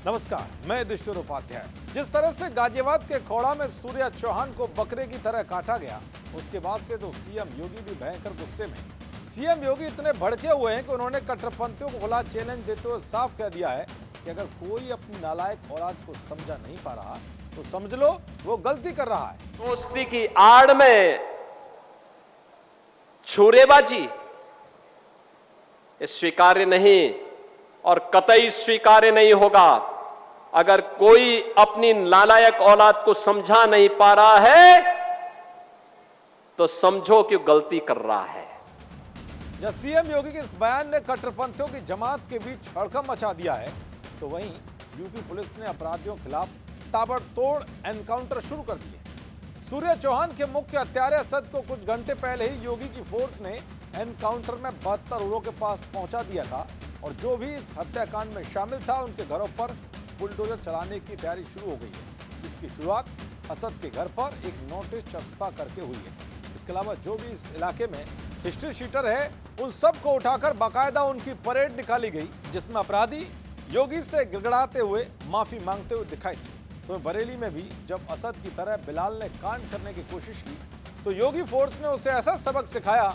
नमस्कार, मैं युधिष्ठिर उपाध्याय। जिस तरह से गाजियाबाद के खोड़ा में सूर्या चौहान को बकरे की तरह काटा गया, उसके बाद से तो सीएम योगी भी भयंकर गुस्से में। सीएम योगी इतने भड़के हुए हैं कि उन्होंने कट्टरपंथियों को खुला चैलेंज देते हुए साफ कह दिया है कि अगर कोई अपनी नालायक औलाद को समझा नहीं पा रहा तो समझ लो वो गलती कर रहा है। दोस्ती की आड़ में छुरेबाजी स्वीकार्य नहीं और कतई स्वीकार्य नहीं होगा। अगर कोई अपनी नालायक औलाद को समझा नहीं पा रहा है तो समझो कि गलती कर रहा है। जब सीएम योगी के इस बयान ने कट्टरपंथियों की जमात के बीच हड़कंप मचा दिया है, तो वहीं यूपी पुलिस ने अपराधियों के खिलाफ ताबड़तोड़ एनकाउंटर शुरू कर दिए। सूर्या चौहान के मुख्य हत्यारे असद को कुछ घंटे पहले ही योगी की फोर्स ने एनकाउंटर में 72 उग्रों के पास पहुंचा दिया था और जो भी इस हत्याकांड में शामिल था उनके घरों पर बुलडोजर चलाने की तैयारी शुरू हो गई है, जिसकी शुरुआत असद के घर पर एक नोटिस चस्पा करके हुई है। इसके अलावा जो भी इस इलाके में हिस्ट्री शीटर है उन सब को उठाकर बाकायदा उनकी परेड निकाली गई, जिसमें अपराधी योगी से गिड़गिड़ाते हुए माफी मांगते हुए दिखाई दिए। तो बरेली में भी जब असद की तरह बिलाल ने कांड करने की कोशिश की तो योगी फोर्स ने उसे ऐसा सबक सिखाया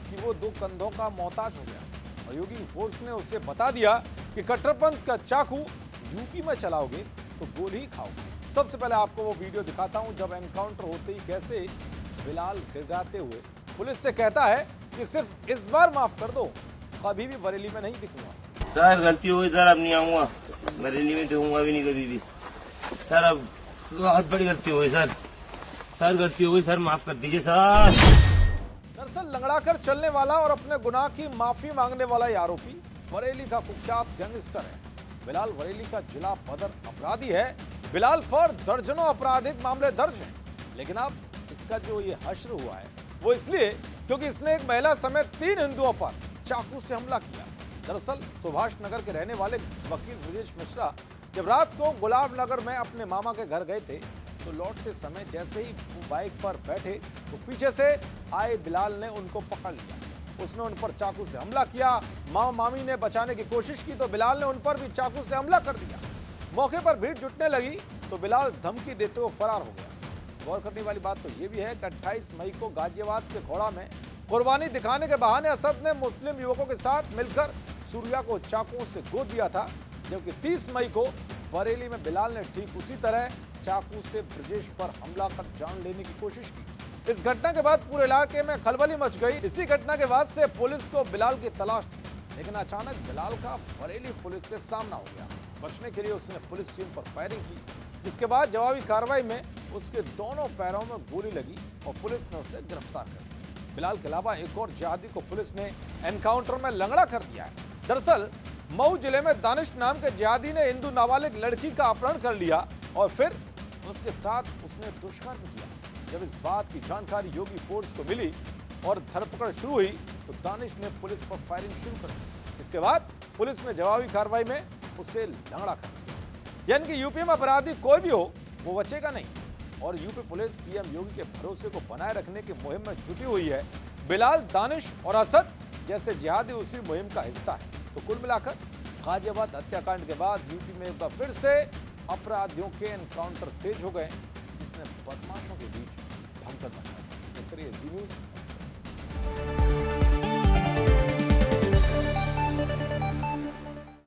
कि वो 2 कंधों का मोहताज हो गया और योगी फोर्स ने उसे बता दिया कि कट्टरपंथ का चाकू यूपी में चलाओगे तो गोली ही खाओगे। सबसे पहले आपको वो वीडियो दिखाता हूं जब एनकाउंटर होते ही कैसे बिलाल गिड़गिड़ाते हुए पुलिस से कहता है कि सिर्फ इस बार माफ कर दो, कभी भी बरेली में नहीं दिखूंगा। सर गलती हो गई सर, अब नहीं आऊंगा बरेली में, दिखूंगा भी नहीं कभी भी सर। अब बहुत बड़ी गलती हो गई सर गलती हो गई सर, माफ कर दीजिए सर। दरअसल लंगड़ाकर चलने वाला और अपने गुनाह की माफी मांगने वाला ये आरोपी बरेली का कुख्यात गैंगस्टर है। बिलाल बरेली का जिला पदर अपराधी है। बिलाल पर दर्जनों आपराधिक मामले दर्ज हैं, लेकिन अब इसका जो ये हश्र हुआ है वो इसलिए क्योंकि इसने एक महिला समेत 3 हिंदुओं पर चाकू से हमला किया। दरअसल सुभाष नगर के रहने वाले वकील ब्रजेश मिश्रा जब रात को गुलाब नगर में अपने मामा के घर गए थे तो लौटते समय जैसे ही वो बाइक पर बैठे तो पीछे से आए बिलाल ने उनको पकड़ लिया। उसने उन पर चाकू से हमला किया। मामा मामी ने बचाने की कोशिश की तो बिलाल ने उन पर भी चाकू से हमला कर दिया। मौके पर भीड़ जुटने लगी तो बिलाल धमकी देते हुए फरार हो गया। गौर करने वाली बात तो ये भी है कि 28 मई को गाजियाबाद के खोड़ा में कुर्बानी दिखाने के बहाने असद ने मुस्लिम युवकों के साथ मिलकर सूर्या को चाकुओं से गोद दिया था, जबकि 30 मई को बरेली में बिलाल ने ठीक उसी तरह चाकू से ब्रजेश पर हमला कर जान लेने की कोशिश की। इस घटना के बाद पूरे इलाके में खलबली मच गई। इसी घटना के बाद से पुलिस को बिलाल की तलाश थी, लेकिन अचानक बिलाल का बरेली पुलिस से सामना हो गया। बचने के लिए उसने पुलिस टीम पर फायरिंग की, जिसके बाद जवाबी कार्रवाई में उसके दोनों पैरों में गोली लगी और पुलिस ने उसे गिरफ्तार कर लिया। बिलाल के अलावा एक और जिहादी को पुलिस ने एनकाउंटर में लंगड़ा कर दिया है। दरअसल मऊ जिले में दानिश नाम के जिहादी ने हिंदू नाबालिग लड़की का अपहरण कर लिया और फिर उसके साथ उसने दुष्कर्म किया। जब इस बात की जानकारी योगी फोर्स को मिली और धरपकड़ शुरू हुई तो दानिश ने पुलिस पर फायरिंग शुरू कर दी। इसके बाद पुलिस ने जवाबी कार्रवाई में उसे लंगड़ा कर दिया। यानी कि यूपी में अपराधी कोई भी हो वो बचेगा नहीं और यूपी पुलिस सीएम योगी के भरोसे को बनाए रखने की मुहिम में जुटी हुई है। बिलाल, दानिश और असद जैसे जिहादी उसी मुहिम का हिस्सा है। तो कुल मिलाकर गाजियाबाद हत्याकांड के बाद यूपी में एक बार फिर से अपराधियों के एनकाउंटर तेज हो गए, जिसने बदमाशों के बीच भगदड़ मचा दी। जी न्यूज़।